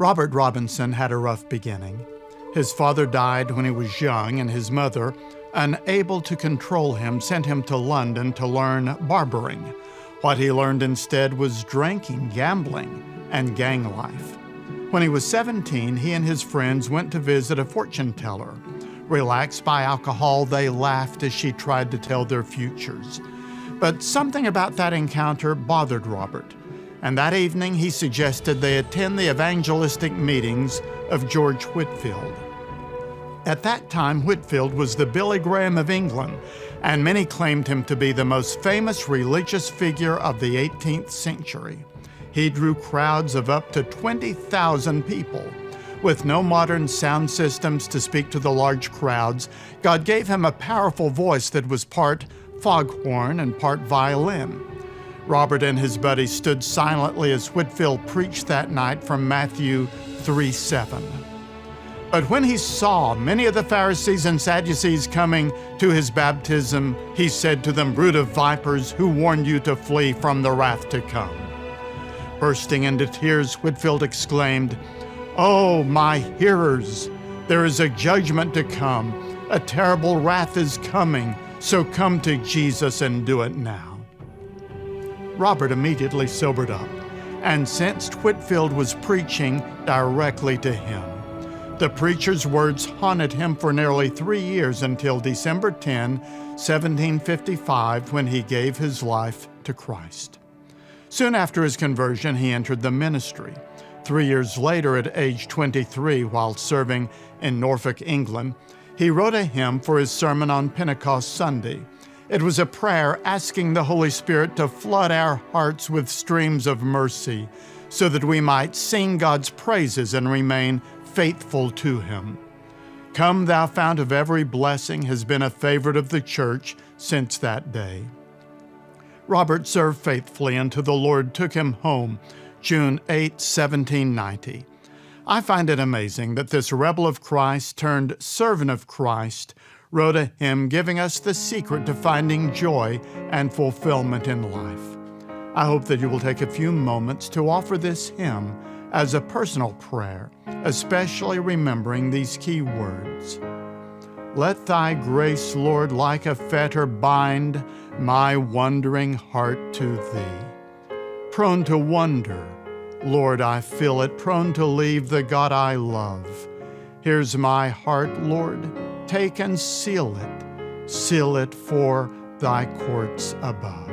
Robert Robinson had a rough beginning. His father died when he was young, and his mother, unable to control him, sent him to London to learn barbering. What he learned instead was drinking, gambling, and gang life. When he was 17, he and his friends went to visit a fortune teller. Relaxed by alcohol, they laughed as she tried to tell their futures. But something about that encounter bothered Robert, and that evening he suggested they attend the evangelistic meetings of George Whitefield. At that time, Whitefield was the Billy Graham of England, and many claimed him to be the most famous religious figure of the 18th century. He drew crowds of up to 20,000 people. With no modern sound systems to speak to the large crowds, God gave him a powerful voice that was part foghorn and part violin. Robert and his buddies stood silently as Whitefield preached that night from Matthew 3:7. But when he saw many of the Pharisees and Sadducees coming to his baptism, he said to them, "Brood of vipers, who warned you to flee from the wrath to come?" Bursting into tears, Whitefield exclaimed, "Oh, my hearers, there is a judgment to come. A terrible wrath is coming, so come to Jesus and do it now." Robert immediately sobered up and sensed Whitefield was preaching directly to him. The preacher's words haunted him for nearly 3 years until December 10, 1755, when he gave his life to Christ. Soon after his conversion, he entered the ministry. 3 years later, at age 23, while serving in Norfolk, England, he wrote a hymn for his sermon on Pentecost Sunday. It was a prayer asking the Holy Spirit to flood our hearts with streams of mercy so that we might sing God's praises and remain faithful to Him. "Come, thou fount of every blessing" has been a favorite of the church since that day. Robert served faithfully until the Lord took him home, June 8, 1790. I find it amazing that this rebel of Christ turned servant of Christ wrote a hymn giving us the secret to finding joy and fulfillment in life. I hope that you will take a few moments to offer this hymn as a personal prayer, especially remembering these key words. "Let thy grace, Lord, like a fetter bind my wondering heart to thee. Prone to wonder, Lord, I feel it, prone to leave the God I love. Here's my heart, Lord, take and seal it for thy courts above."